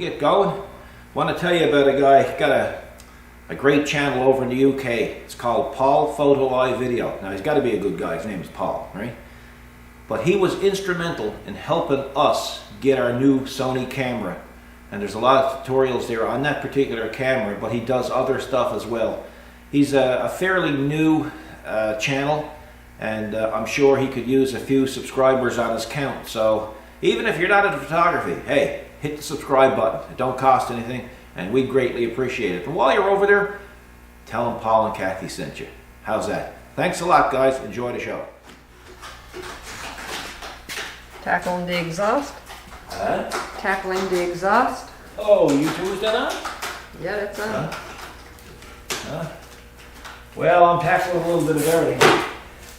get going, I want to tell you about a guy, got a great channel over in the UK. It's called Paul Photo Live Video. Now he's got to be a good guy, his name is Paul, right? But he was instrumental in helping us get our new Sony camera. And there's a lot of tutorials there on that particular camera, but he does other stuff as well. He's a fairly new channel, and I'm sure he could use a few subscribers on his count. So even if you're not into photography, hey, hit the subscribe button. It don't cost anything, and we greatly appreciate it. And while you're over there, tell him Paul and Kathy sent you. How's that? Thanks a lot, guys. Enjoy the show. Tackling the exhaust. Tackling the exhaust. Oh, you two, is that on? Yeah, that's on. Well, I'm tackling a little bit of everything.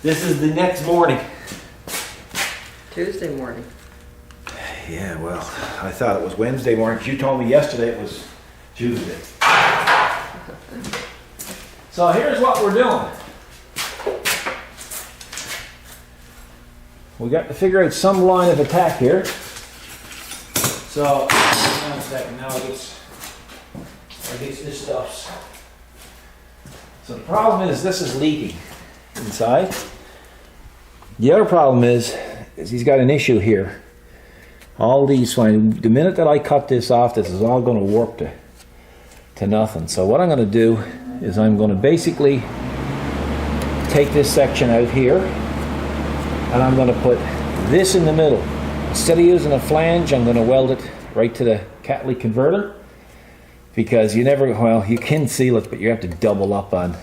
This is the next morning. Tuesday morning. Yeah, well, I thought it was Wednesday morning. You told me yesterday it was Tuesday. So here's what we're doing. We got to figure out some line of attack here. So, hang on a second, now I guess this stuff's. So the problem is this is leaking inside. The other problem is he's got an issue here. All these, the minute that I cut this off, this is all going to warp to nothing. So what I'm going to do is I'm going to basically take this section out here, and I'm going to put this in the middle. Instead of using a flange, I'm going to weld it right to the catalytic converter, because you never, well, you can seal it, but you have to double up on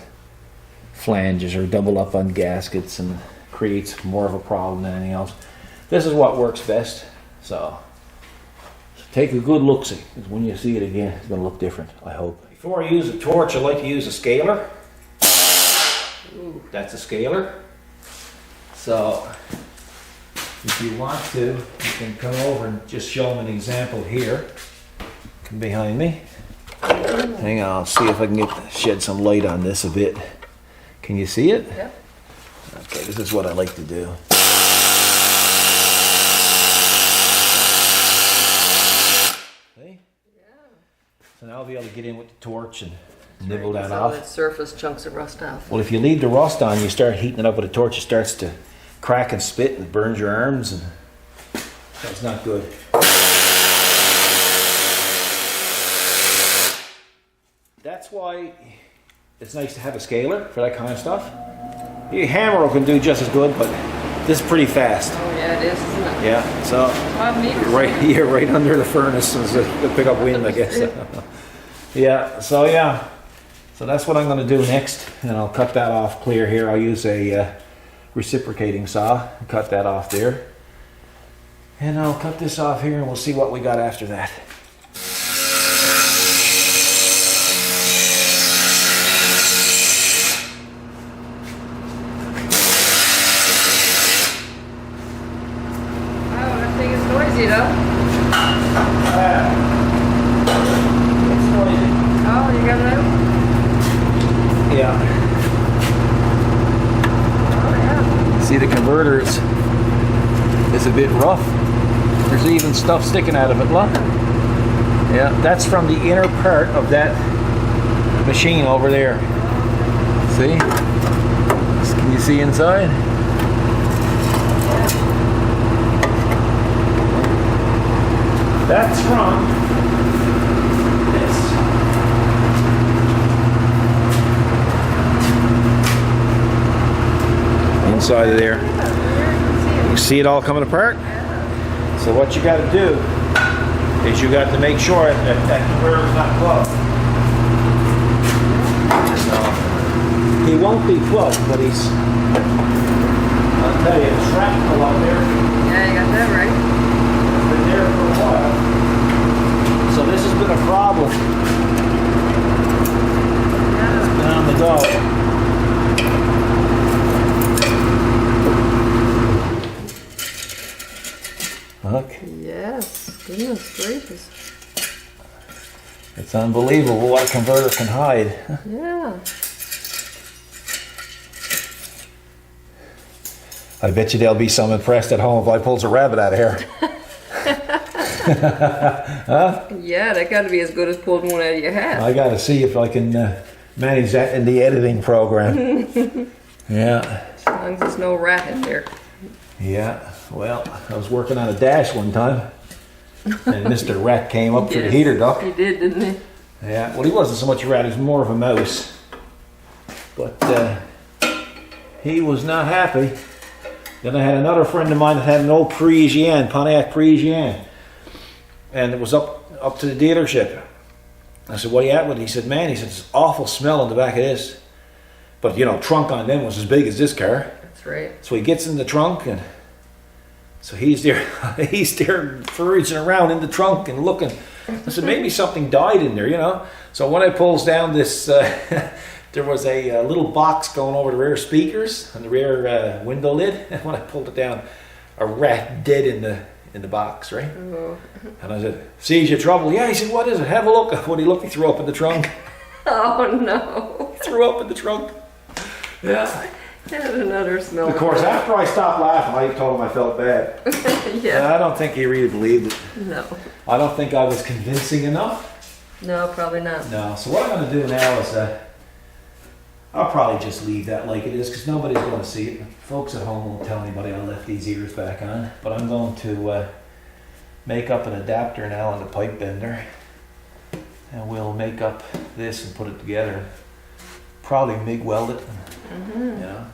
flanges or double up on gaskets, and creates more of a problem than anything else. This is what works best. So take a good look-see, because when you see it again, it's going to look different, I hope. Before I use a torch, I like to use a scaler. Ooh, that's a scaler. So if you want to, you can come over and just show them an example here. Come behind me. Hang on, I'll see if I can shed some light on this a bit. Can you see it? Yep. Okay, this is what I like to do. See? Yeah. So now I'll be able to get in with the torch and nibble that off. That surface chunks of rust off. Well, if you leave the rust on, you start heating it up with a torch, it starts to crack and spit and burns your arms, and that's not good. That's why it's nice to have a scaler for that kind of stuff. Your hammer can do just as good, but this is pretty fast. Oh yeah, it is, isn't it? Yeah, so you're right under the furnace to pick up wind, I guess. Yeah, so that's what I'm going to do next, and I'll cut that off clear here. I'll use a reciprocating saw and cut that off there, and I'll cut this off here, and we'll see what we got after that. You know? Oh, you got it out? Yeah. Oh, yeah. See, the converter is a bit rough. There's even stuff sticking out of it, look. Yeah, that's from the inner part of that machine over there. See? Can you see inside? That's from this. Inside of there. You see it all coming apart? So what you got to do is you got to make sure that converter is not plugged. So he won't be plugged, but he's, I'll tell you, it's shrapnel up there. Yeah, you got that right. There for a while. So this has been a problem. It's been on the go. Look. Yes, goodness gracious. It's unbelievable what a converter can hide. Yeah. I bet you there'll be some impressed at home if I pulls a rabbit out of here. Yeah, that got to be as good as pulling one out of your hat. I got to see if I can manage that in the editing program. Yeah. As long as there's no rat in there. Yeah. Well, I was working on a dash one time, and Mr. Rat came up through the Yes, heater duct. He did, didn't he? Yeah. Well, he wasn't so much a rat; he was more of a mouse. But he was not happy. Then I had another friend of mine that had an old Pontiac Parisienne, and it was up to the dealership. I said, "What are you at with it?" He said, "Man," he said, "it's awful smell in the back of this." But you know, trunk on them was as big as this car. That's right. So he gets in the trunk, and so he's there foraging around in the trunk and looking. I said, maybe something died in there, you know. So when I pulls down this, there was a little box going over the rear speakers and the rear window lid. And when I pulled it down, a rat dead in the box, right? Oh. And I said, "Sees your trouble?" "Yeah." He said, "What is it?" "Have a look." When he looked, he threw up in the trunk. Oh no. Threw up in the trunk. Yeah. That's another smell. Of course, after I stopped laughing, I told him I felt bad. Yeah. I don't think he really believed it. No. I don't think I was convincing enough. No, probably not. No. So what I'm going to do now is I'll probably just leave that like it is because nobody's going to see it. Folks at home won't tell anybody I left these ears back on. But I'm going to make up an adapter now and a pipe bender. And we'll make up this and put it together. Probably MIG weld it. Mm-hmm. Yeah.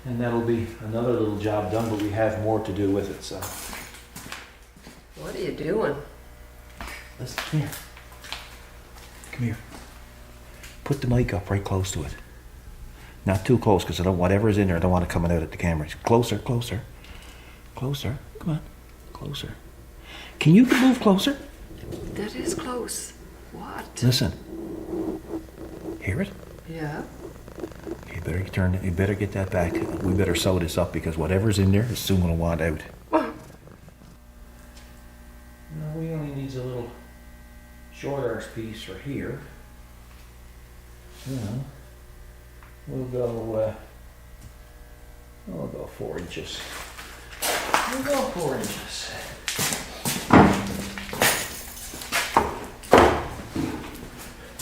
And that'll be another little job done, but we have more to do with it, so. What are you doing? Listen, come here. Come here. Put the mic up right close to it. Not too close, because I don't, whatever's in there, I don't want it coming out at the camera. Closer, closer. Closer. Come on. Closer. Can you move closer? That is close. What? Listen. Hear it? Yeah. You better turn it. You better get that back. We better sew this up because whatever's in there is soon going to want out. No, we only needs a little short arse piece for here. You know, we'll go 4 inches. We'll go 4 inches.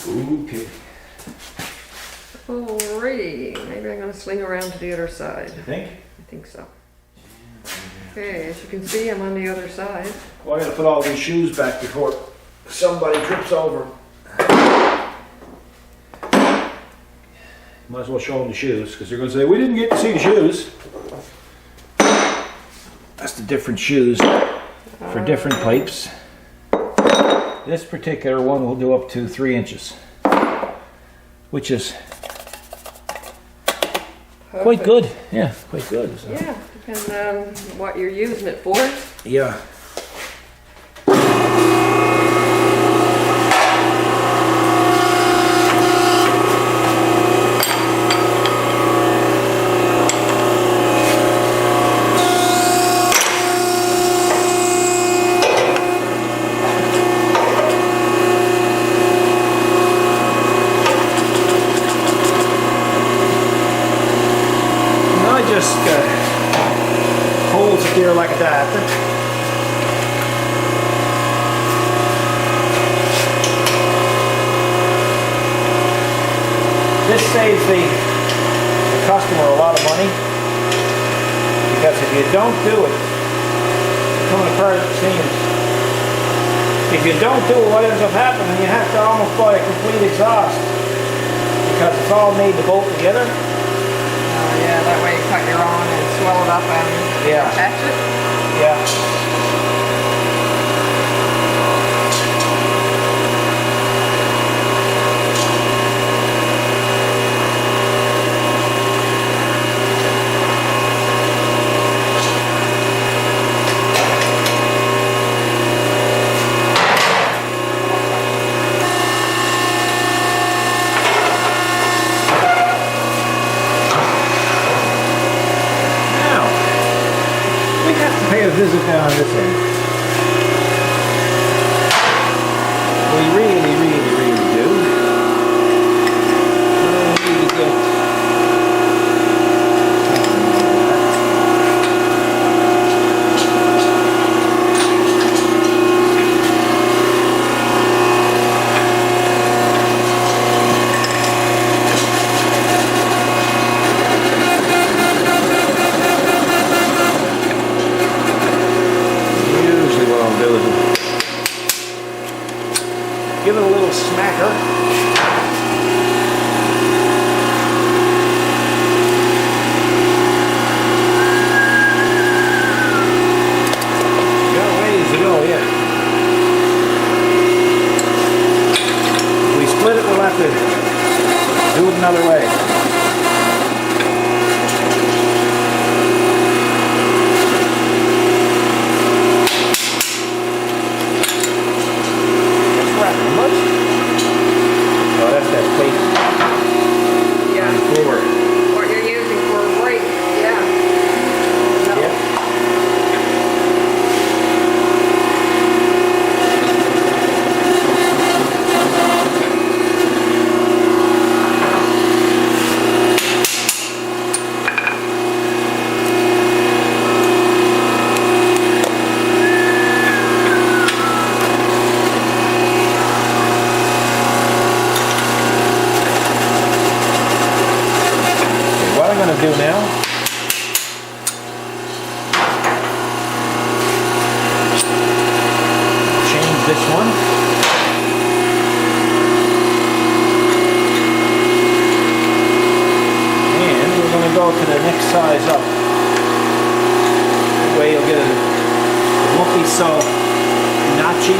Okay. Alrighty. Maybe I'm going to sling around to the other side. You think? I think so. Okay, as you can see, I'm on the other side. Well, I gotta put all these shoes back before somebody trips over them. Might as well show them the shoes, because they're gonna say, "We didn't get to see the shoes." That's the different shoes for different pipes. This particular one will do up to 3 inches, which is quite good. Yeah, quite good. So. Yeah, depends on what you're using it for. Yeah. Just holds it there like that. This saves the customer a lot of money because if you don't do it, it's coming apart at the seams. If you don't do it, what ends up happening, you have to almost buy a complete exhaust because it's all made to bolt together. Yeah, that way you cut your own and swell it up and attach it. Yeah. Pay a visit down this end. We really do. We need to get give it a little smacker. Got ways to go yet. If we split it, we'll have to do it another way. What you're using for a brake, yeah. No. Yep. What I'm going to do now, change this one. And we're going to go to the next size up. That way you'll get it won't be so notchy.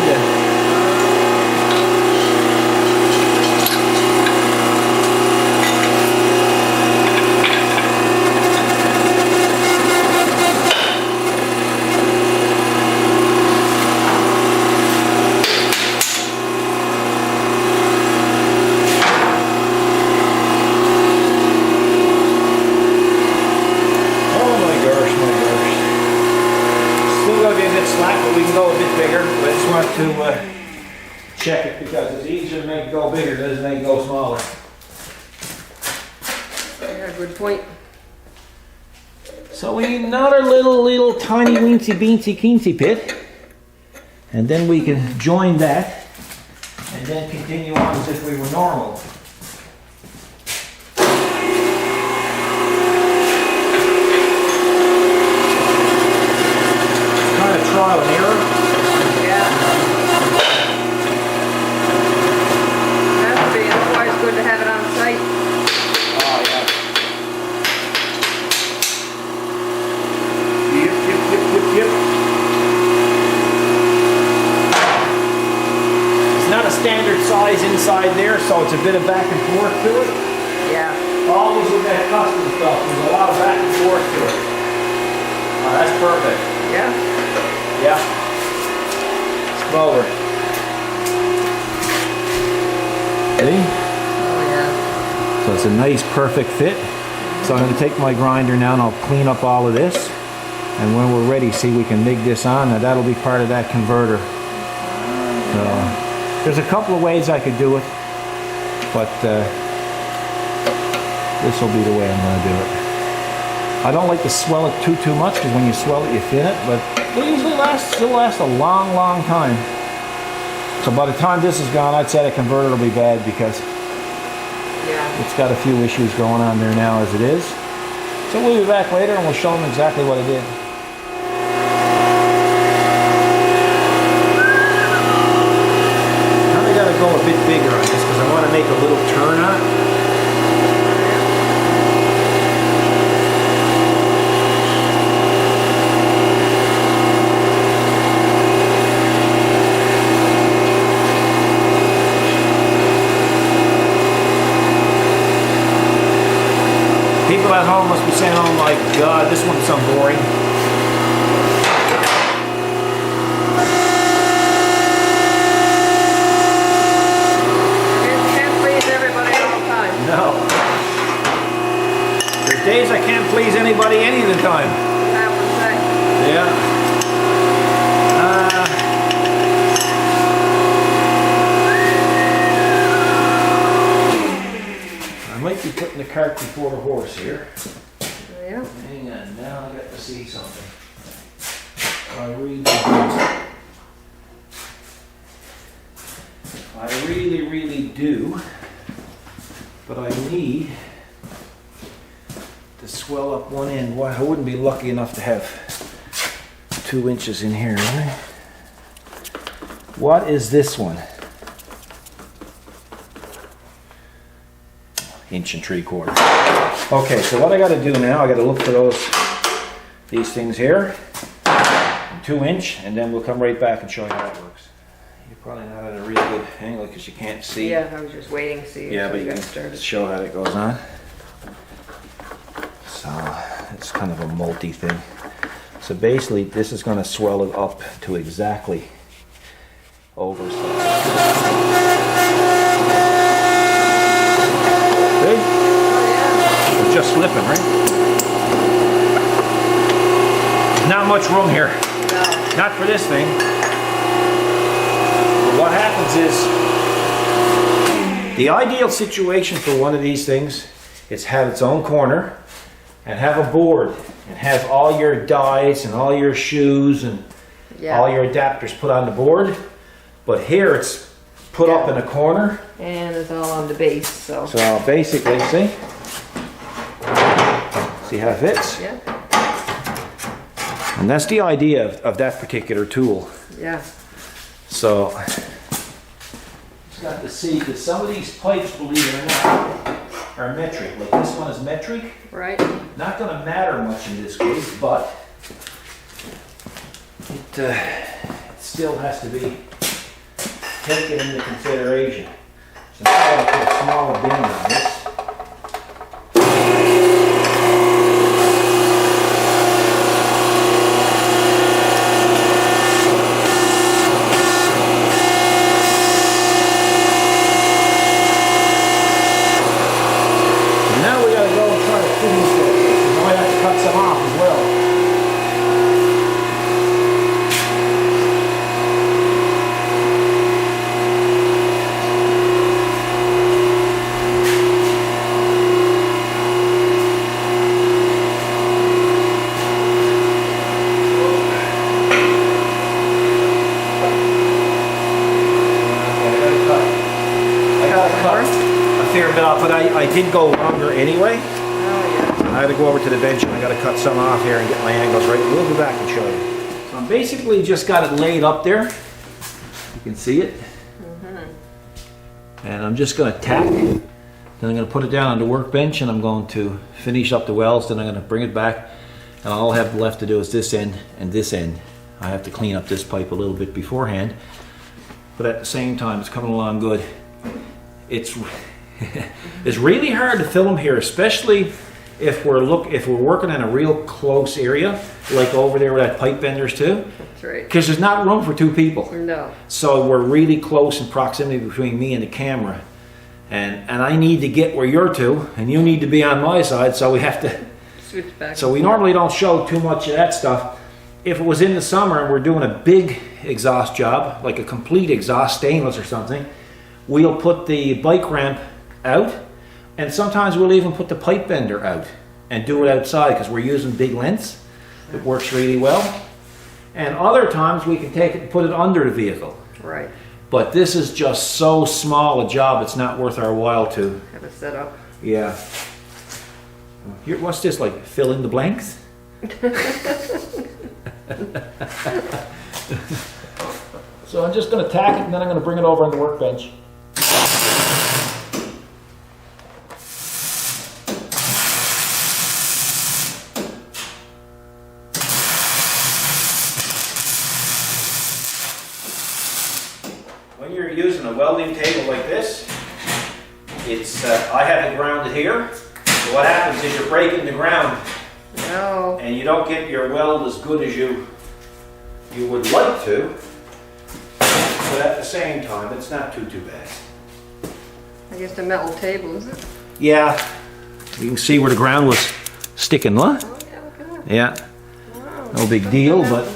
Slack, but we can go a bit bigger. But I just want to check it because it's easier to make it go bigger than it is to make it go smaller. Yeah, good point. So we need another little tiny weensy beansy keensy pit, and then we can join that, and then continue on as if we were normal. Trial and error. Yeah. Has to be, otherwise good to have it on site. Oh yeah. Yep. It's not a standard size inside there, so it's a bit of back and forth to it. Yeah. Always with that custom stuff, there's a lot of back and forth to it. Oh, that's perfect. Yeah. Yeah. Slower. Ready? Oh yeah. So it's a nice perfect fit. So I'm going to take my grinder now and I'll clean up all of this. And when we're ready, see, we can MIG this on. Now that'll be part of that converter. So there's a couple of ways I could do it, but this will be the way I'm going to do it. I don't like to swell it too much because when you swell it, you thin it, but it usually still lasts a long time. So by the time this is gone, I'd say the converter will be bad because it's got a few issues going on there now as it is. So we'll be back later and we'll show them exactly what I did. Now I got to go a bit bigger on this because I want to make a little turn on it. People at home must be saying, oh my God, this one's so boring. Can't please everybody all the time. No. There's days I can't please anybody any of the time. That was that. Yeah. I might be putting the cart before the horse here. Yeah. Hang on, now I got to see something. I really do. But I need to swell up one end. Why, I wouldn't be lucky enough to have 2 inches in here, right? What is this one? 1 3/4 inch. Okay, so what I got to do now, I got to look for these things here, 2 inch, and then we'll come right back and show you how that works. You're probably not at a really good angle because you can't see. Yeah, I was just waiting to see. Yeah, but you got can started. show how that goes on. So it's kind of a multi thing. So basically, this is going to swell it up to exactly over. See? It's just slipping, right? Not much room here. No. Not for this thing. But what happens is, the ideal situation for one of these things is have its own corner and have a board and have all your dies and all your shoes and all your adapters put on the board. But here it's put up in a corner. And it's all on the base, so. So basically, see how it fits? Yeah. And that's the idea of that particular tool. Yeah. So, just got to see, because some of these pipes, believe it or not, are metric. Like this one is metric. Right. Not going to matter much in this case, but it still has to be taken into consideration. So now I'm going to put a small bin on this. But I did go longer anyway. Oh, yeah. I had to go over to the bench and I got to cut some off here and get my angles right. We'll be back and show you. So I'm basically just got it laid up there. You can see it. And I'm just going to tack. Then I'm going to put it down on the workbench and I'm going to finish up the welds. Then I'm going to bring it back. And all I have left to do is this end and this end. I have to clean up this pipe a little bit beforehand. But at the same time, it's coming along good. It's really hard to film here, especially if we're working in a real close area, like over there where that pipe bender's too. That's right. Because there's not room for 2 people. No. So we're really close in proximity between me and the camera, and I need to get where you're to, and you need to be on my side. So we have to switch back. So we normally don't show too much of that stuff. If it was in the summer and we're doing a big exhaust job, like a complete exhaust stainless or something, we'll put the bike ramp out, and sometimes we'll even put the pipe bender out and do it outside because we're using big lengths. It works really well. And other times we can take it and put it under the vehicle. Right. But this is just so small a job, it's not worth our while to have it set up. Yeah. Here, what's this, like fill in the blanks? So I'm just going to tack it and then I'm going to bring it over on the workbench. When you're using a welding table like this, it's I have it grounded here. So what happens is you're breaking the ground. No. And you don't get your weld as good as you would like to. But at the same time, it's not too bad. I guess the metal table, is it? Yeah. You can see where the ground was sticking, huh? Oh yeah, look at that. Yeah. Wow. No big deal, but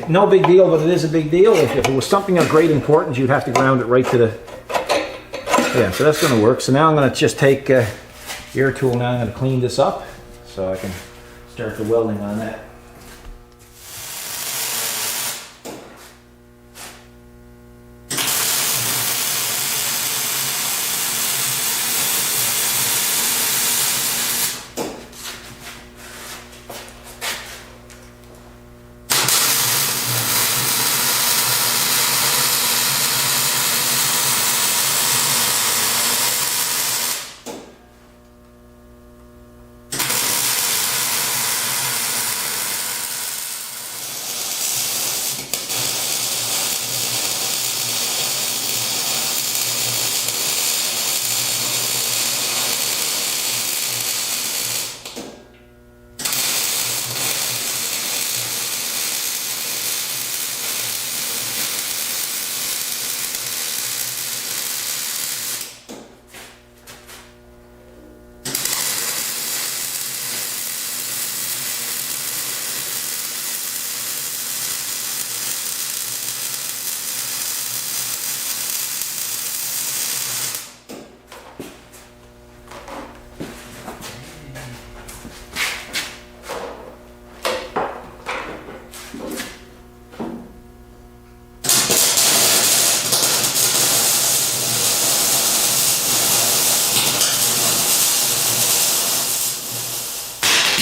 no big deal, but it is a big deal. If it was something of great importance, you'd have to ground it right to the. Yeah, so that's going to work. So now I'm going to just take ear tool. Now I'm going to clean this up so I can start the welding on that.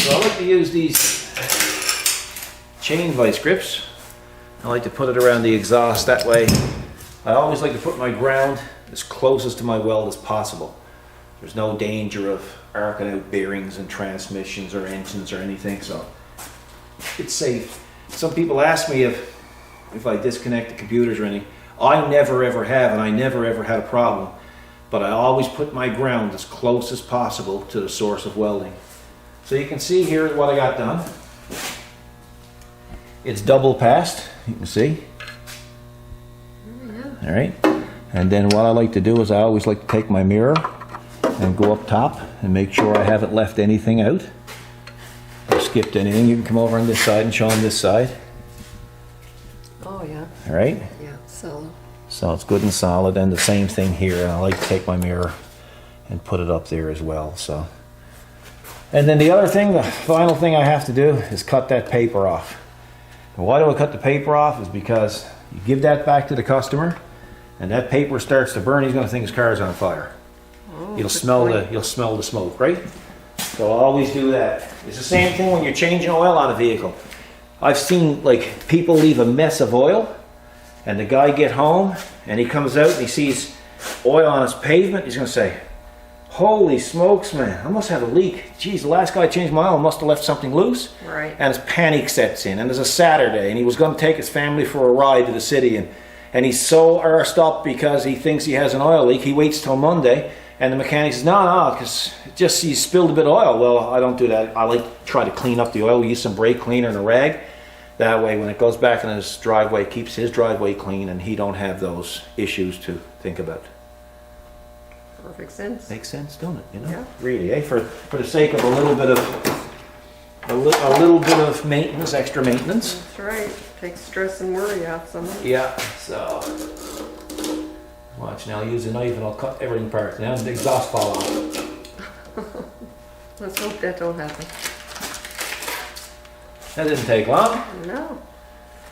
So I like to use these chain vice grips. I like to put it around the exhaust. That way, I always like to put my ground as closest to my weld as possible. There's no danger of arcing out bearings and transmissions or engines or anything, so it's safe. Some people ask me if I disconnect the computers or anything. I never ever have, and I never ever had a problem. But I always put my ground as close as possible to the source of welding. So you can see here what I got done. It's double passed, you can see. Oh, yeah. All right. And then what I like to do is I always like to take my mirror and go up top and make sure I haven't left anything out or skipped anything. You can come over on this side and show them this side. Oh, yeah. All right. Yeah, so. So it's good and solid, and the same thing here. And I like to take my mirror and put it up there as well. So, and then the other thing, the final thing I have to do is cut that paper off. And why do I cut the paper off? Is because you give that back to the customer, and that paper starts to burn. He's going to think his car is on fire. Oh, You'll smell the smoke, right? So I'll always do that. It's the same thing when you're changing oil on a vehicle. I've seen like people leave a mess of oil, and the guy get home and he comes out and he sees oil on his pavement. He's going to say, "Holy smokes, man! I must have a leak. Geez, the last guy changed my oil must have left something loose." Right. And his panic sets in. And there's a Saturday, and he was going to take his family for a ride to the city, and he's so arsed up because he thinks he has an oil leak. He waits till Monday. And the mechanic says, no, because just he spilled a bit of oil. Well, I don't do that. I like to try to clean up the oil. We use some brake cleaner and a rag. That way, when it goes back in his driveway, it keeps his driveway clean, and he don't have those issues to think about. Perfect sense. Makes sense, don't it? You know, Yeah. really, eh? For the sake of a little bit of maintenance, extra maintenance. That's right. Takes stress and worry out some. Yeah. So, watch now. I'll use a knife and I'll cut everything apart. Now the exhaust fall off. Let's hope that don't happen. That didn't take long. No.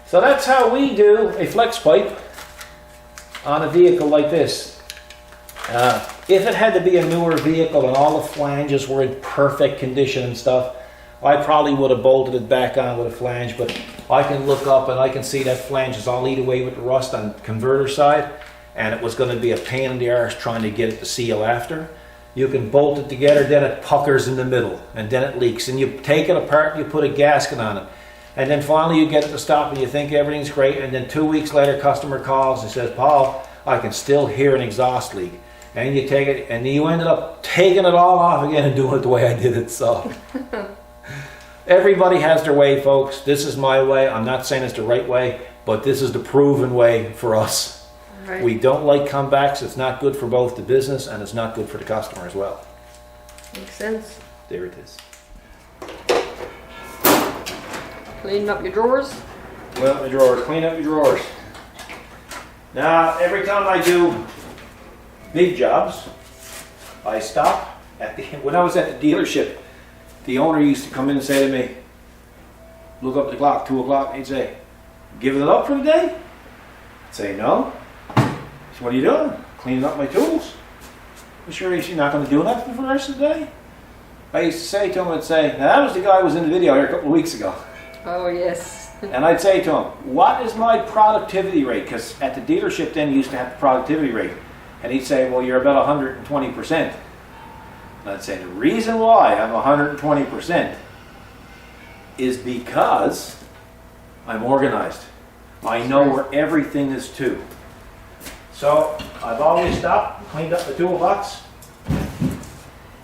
So that's how we do a flex pipe on a vehicle like this. If it had to be a newer vehicle and all the flanges were in perfect condition and stuff, I probably would have bolted it back on with a flange, but I can look up and I can see that flange is all eat away with the rust on the converter side, and it was going to be a pain in the arse trying to get it to seal after. You can bolt it together, then it puckers in the middle, and then it leaks. And you take it apart and you put a gasket on it. And then finally you get it to stop and you think everything's great, and then 2 weeks later customer calls and says, "Paul, I can still hear an exhaust leak." And you take it, and you ended up taking it all off again and doing it the way I did it. So everybody has their way, folks. This is my way. I'm not saying it's the right way, but this is the proven way for us. Right. We don't like comebacks. It's not good for both the business and it's not good for the customer as well. Makes sense. There it is. Cleaning up your drawers. Clean up your drawers. Clean up your drawers. Now, every time I do big jobs, I stop at the. When I was at the dealership, the owner used to come in and say to me, look up the clock, 2 o'clock, and he'd say, "Giving it up for the day?" I'd say, "No." So what are you doing? Cleaning up my tools. I'm sure you're not going to do that for the rest of the day. I used to say to him, I'd say, now that was the guy who was in the video here a couple of weeks ago. Oh, yes. And I'd say to him, what is my productivity rate? Because at the dealership then you used to have the productivity rate. And he'd say, well, you're about 120%. And I'd say, the reason why I'm 120% is because I'm organized. I know where everything is to. So I've always stopped, cleaned up the toolbox,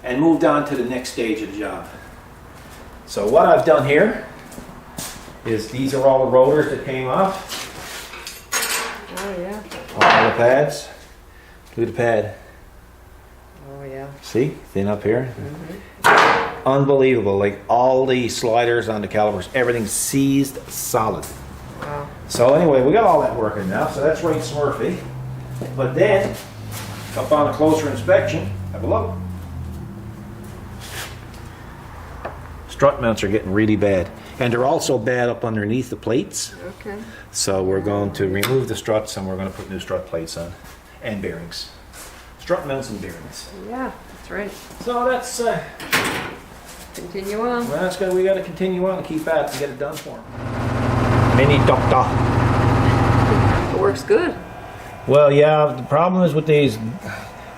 and moved on to the next stage of the job. So what I've done here is these are all the rotors that came off. Oh, yeah. All the pads. Look at the pad. Oh, yeah. See? Thin up here. Mm-hmm. Unbelievable. Like all the sliders on the calipers, everything's seized solid. Wow. So anyway, we got all that working now, so that's right Smurfy. But then, up on a closer inspection, have a look. Strut mounts are getting really bad. And they're also bad up underneath the plates. Okay. So we're going to remove the struts and we're going to put new strut plates on. And bearings. Strut mounts and bearings. Yeah, that's right. So that's Continue on. Well, that's good. We got to continue on and keep at it and get it done for him. Mini doctor. It works good. Well, yeah. The problem is with these.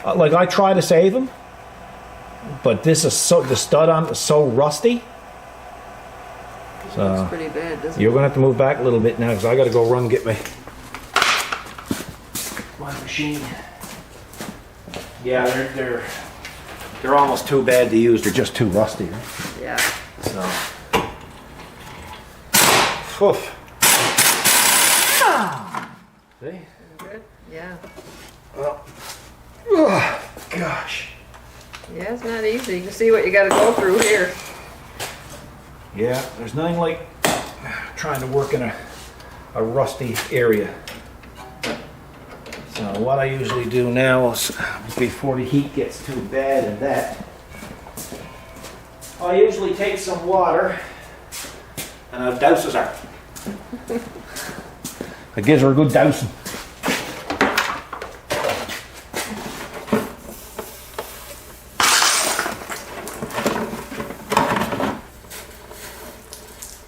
Like I try to save them, but this is the stud on is so rusty. It So looks pretty bad, doesn't you're it? gonna have to move back a little bit now because I got to go run and get my machine. Yeah, they're almost too bad to use. They're just too rusty. Right? Yeah. So. Oof. See? Good. Yeah. Well. Oh, gosh. Yeah, it's not easy. You can see what you got to go through here. Yeah, there's nothing like trying to work in a rusty area. So what I usually do now is, before the heat gets too bad and that, I usually take some water and I douses her. It gives her a good dousing.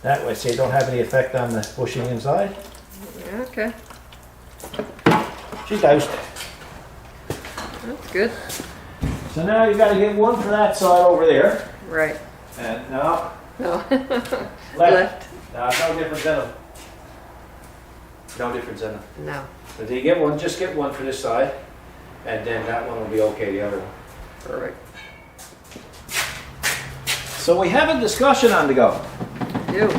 That way, so you don't have any effect on the bushing inside. Yeah, okay. She's doused. That's good. So now you got to get one for that side over there. Right. And no, No. left. No, no difference in them. No difference in them. No. So if you get one, just get one for this side, and then that one will be okay, the other one. Perfect. So we have a discussion on the go. Do.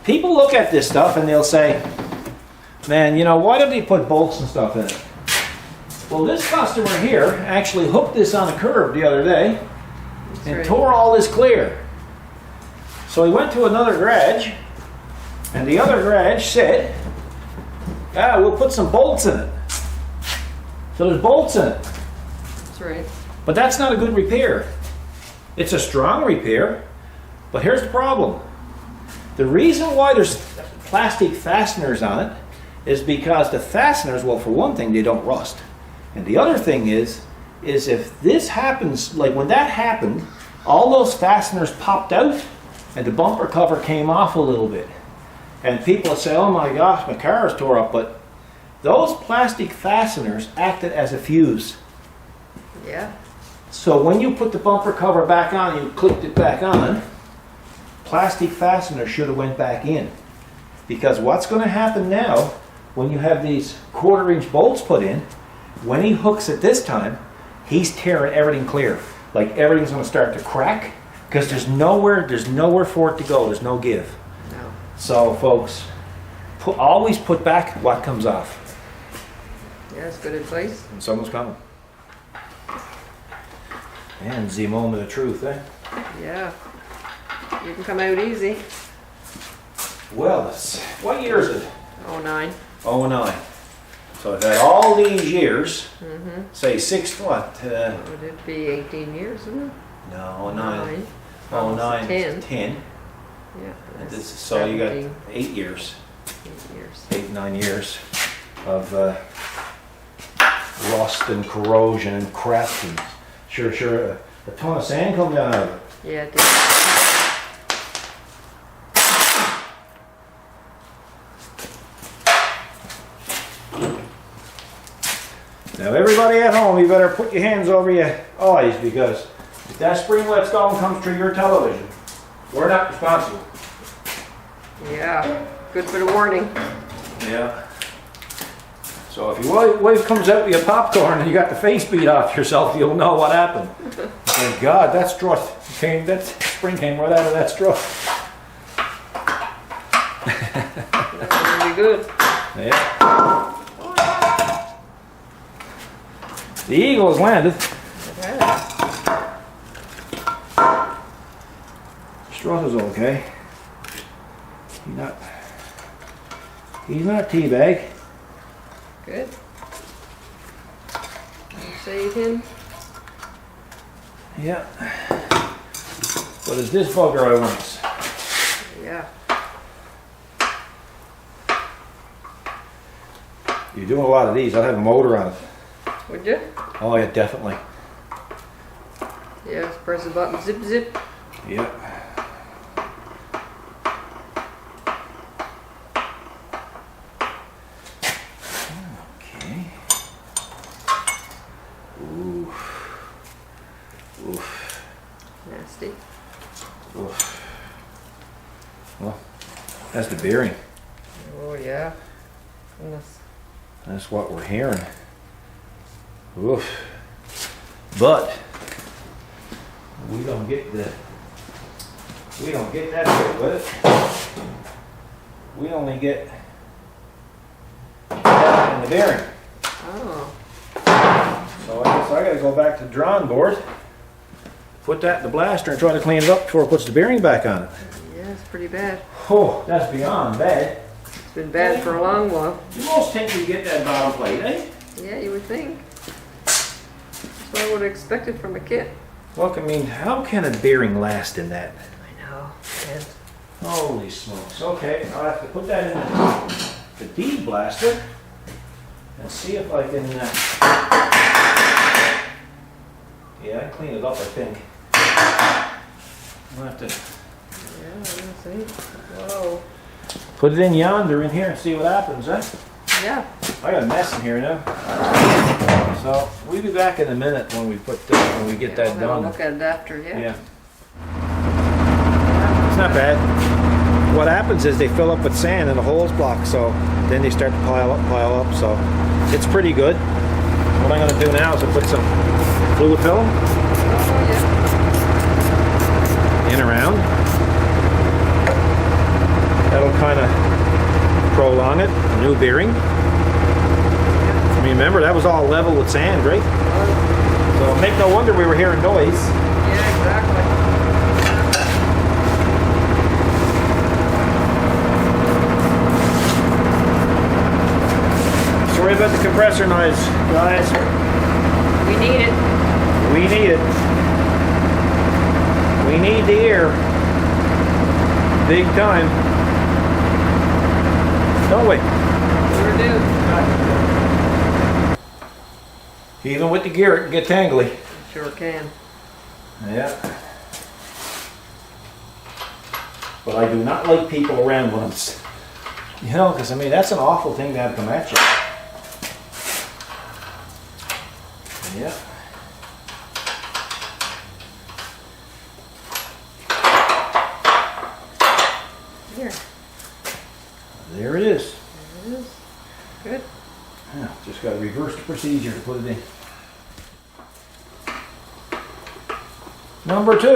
People look at this stuff and they'll say, man, you know, why don't they put bolts and stuff in it? Well, this customer here actually hooked this on a curb the other day and right. tore all this clear. So he went to another garage, and the other garage said, ah, we'll put some bolts in it. So there's bolts in it. That's right. But that's not a good repair. It's a strong repair, but here's the problem. The reason why there's plastic fasteners on it is because the fasteners, well, for one thing, they don't rust. And the other thing is if this happens, like when that happened, all those fasteners popped out and the bumper cover came off a little bit. And people say, oh my gosh, my car is tore up, but those plastic fasteners acted as a fuse. Yeah. So when you put the bumper cover back on, you clicked it back on, plastic fastener should have went back in. Because what's going to happen now, when you have these 1/4 inch bolts put in, when he hooks it this time, he's tearing everything clear. Like everything's going to start to crack, because there's nowhere for it to go. There's no give. No. So folks, always put back what comes off. Yeah, that's good advice. And someone's coming. And the moment of truth, eh? Yeah. You can come out easy. Well, what year is it? 09. 09. So I've had all these years, say what? Would it be 18 years, isn't it? No, 9. 9. 10. 10. Yeah. This, so you got 17, 8 years. 8 years. 8, 9 years of rust and corrosion and crap. And sure, a ton of sand come down out of it. Yeah, it did. Now everybody at home, you better put your hands over your eyes, because if that spring lets go and comes through your television, we're not responsible. Yeah. Good for the warning. Yeah. So if your wife comes out with your popcorn and you got the face beat off yourself, you'll know what happened. Thank God, that spring came right out of that strut. That's really good. Yeah. The eagle has landed. Yeah. Strut is okay. He's not teabag. Good. Save him. Yeah. But it's this bugger I want. Yeah. You're doing a lot of these. I'll have a motor on it. Would you? Oh yeah, definitely. Yeah, just press the button, zip, zip. Yep. Okay. Ooh. Oof. Nasty. Oof. Well, that's the bearing. Oh yeah. Goodness. That's what we're hearing. Oof. But we don't get that bit with it. We only get that in the bearing. Oh. So I guess I gotta go back to the drawing board, put that in the blaster and try to clean it up before it puts the bearing back on it. Yeah, it's pretty bad. Oh, that's beyond bad. It's been bad for a long while. You most think you get that bottom plate, eh? Yeah, you would think. That's what I would have expected from a kit. Look, I mean, how can a bearing last in that? I know. And Holy smokes. Okay, I'll have to put that in the D blaster and see if I can. Yeah, I can clean it up, I think. I'll have to yeah, I'm gonna see. Whoa. put it in yonder in here and see what happens, eh? Yeah. I got a mess in here now. So we'll be back in a minute when we get that We'll done. look at it after, yeah. Yeah. It's not bad. What happens is they fill up with sand and the holes block, so then they start to pile up, so it's pretty good. What I'm gonna do now is I'll put some fluid film Oh, yeah. in around. That'll kind of prolong it, new bearing. I mean, remember, that was all level with sand, right? So make no wonder we were hearing noise. Yeah, exactly. Sorry about the compressor noise, guys. We need it. We need it. We need the air. Big time. Don't we? Sure do. Even with the gear, it can get tangly. Sure can. Yeah. But I do not like people around when I'm, you know, because I mean, that's an awful thing to have come at you. Yeah. Here. There it is. There it is. Good. Yeah, just got to reverse the procedure to put it in. Number 2.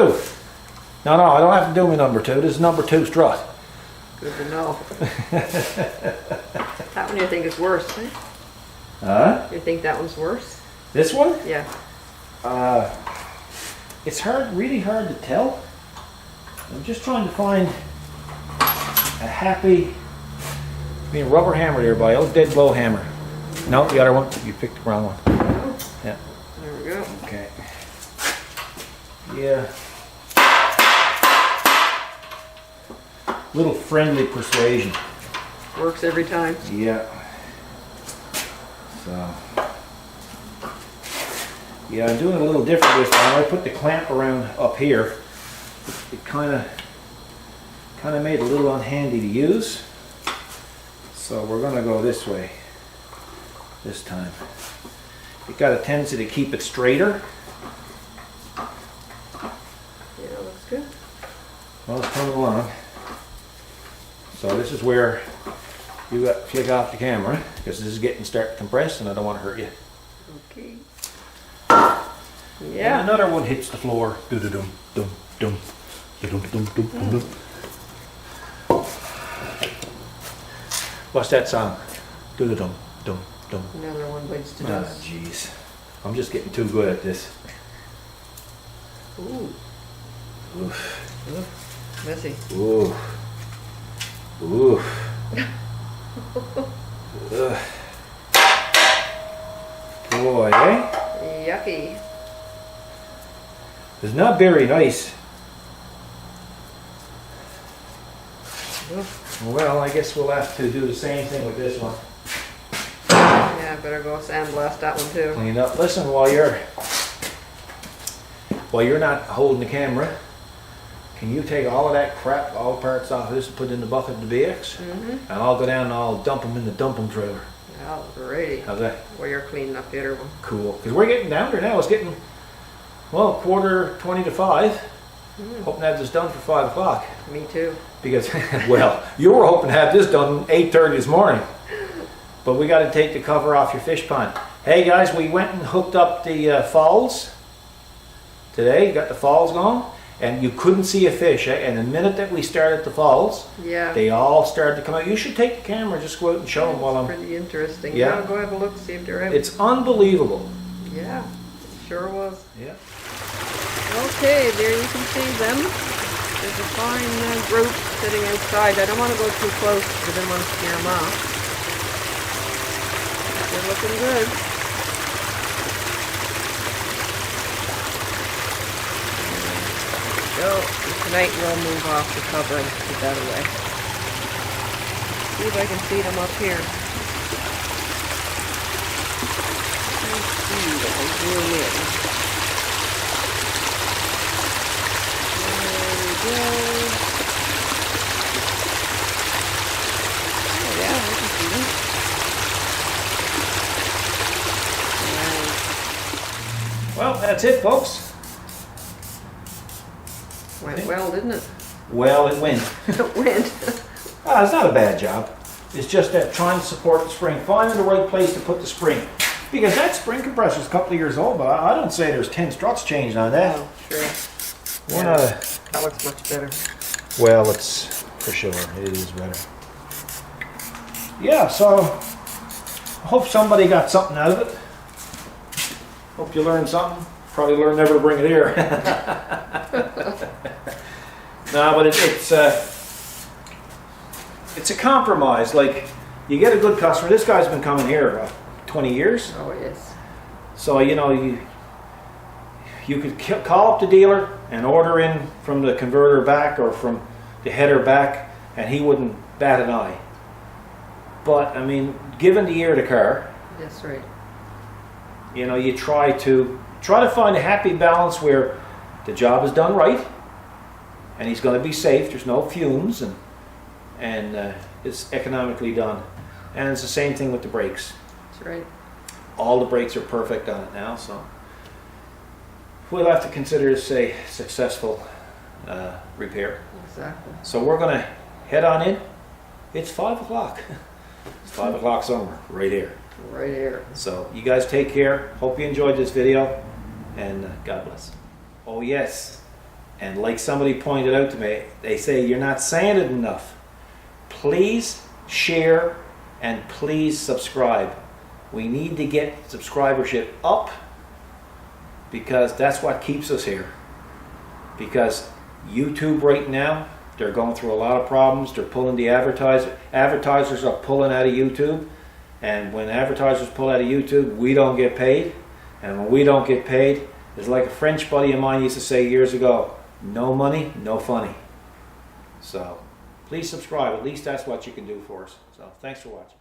No, I don't have to do my number 2. This is number 2 strut. Good to know. That one you think is worse, eh? Huh? You think that one's worse? This one? Yeah. It's really hard to tell. I'm just trying to find a happy, rubber hammer there, by old dead blow hammer. No, the other one. You picked the wrong one. Yeah. There we go. Okay. Yeah. Little friendly persuasion. Works every time. Yeah. So. Yeah, I'm doing it a little different this time. I put the clamp around up here. It kind of made it a little unhandy to use. So we're going to go this way this time. It got a tendency to keep it straighter. Yeah, looks good. Well, it's coming along. So this is where you got to flick off the camera because this is getting start to compress and I don't want to hurt you. Okay. And Yeah. another one hits the floor. Do-do-dum, dum, dum, dum, dum, dum, dum, dum. What's that sound? Do-do-dum, dum, dum. Another one bites to Ah, dust. jeez. I'm just getting too good at this. Ooh. Oof. Messy. Ooh. Ooh. Ugh. Boy, eh? Yucky. It's not very nice. Well, I guess we'll have to do the same thing with this one. Yeah, better go sandblast that one too. Clean it up. Listen, while you're while you're not holding the camera, can you take all of that crap, all the parts off this and put it in the bucket of the BX? Mm-hmm. And I'll go down and I'll dump them in the dumping trailer. Alrighty. How's that? Well, you're cleaning up the other one. Cool. Because we're getting down there now. It's getting, well, 4:20 to 5. Hoping to have this done for 5 o'clock. Me too. Because, well, you were hoping to have this done 8:30 this morning. But we got to take the cover off your fish pond. Hey guys, we went and hooked up the falls today. Got the falls going. And you couldn't see a fish. And the minute that we started the falls, yeah, they all started to come out. You should take the camera, just go out and show them while I'm... Pretty interesting. Yeah. Yeah, go have a look, see if they're out. It's unbelievable. Yeah, it sure was. Yeah. Okay, there you can see them. There's a fine group sitting outside. I don't want to go too close because I don't want to scare them off. They're looking good. So tonight we'll move off the cover and put that away. See if I can see them up here. Let's see if I zoom in. There we go. Oh yeah, I can see them. Right. Well, that's it, folks. Went well, didn't it? Well, it went. It went. It's not a bad job. It's just that trying to support the spring, finding the right place to put the spring. Because that spring compressor is a couple of years old, but I don't say there's 10 struts changed on that. Oh, sure. One Yeah, out of, that looks much better. well, it's for sure. It is better. Yeah, so I hope somebody got something out of it. Hope you learned something. Probably learned never to bring it here. No, but it's a compromise. Like, you get a good customer. This guy's been coming here 20 years. Oh, yes. So, you know, you could call up the dealer and order in from the converter back or from the header back, and he wouldn't bat an eye. But, I mean, given the year of the car, That's right. you know, you try to find a happy balance where the job is done right, and he's going to be safe. There's no fumes, and it's economically done. And it's the same thing with the brakes. That's right. All the brakes are perfect on it now, so we'll have to consider this a successful repair. Exactly. So we're going to head on in. It's 5 o'clock. It's 5 o'clock somewhere, right here. Right here. So you guys take care. Hope you enjoyed this video, and God bless. Oh yes, and like somebody pointed out to me, they say you're not saying it enough. Please share and please subscribe. We need to get subscribership up, because that's what keeps us here. Because YouTube right now, they're going through a lot of problems. They're pulling the advertisers are pulling out of YouTube. And when advertisers pull out of YouTube, we don't get paid. And when we don't get paid, it's like a French buddy of mine used to say years ago, no money, no funny. So please subscribe. At least that's what you can do for us. So thanks for watching.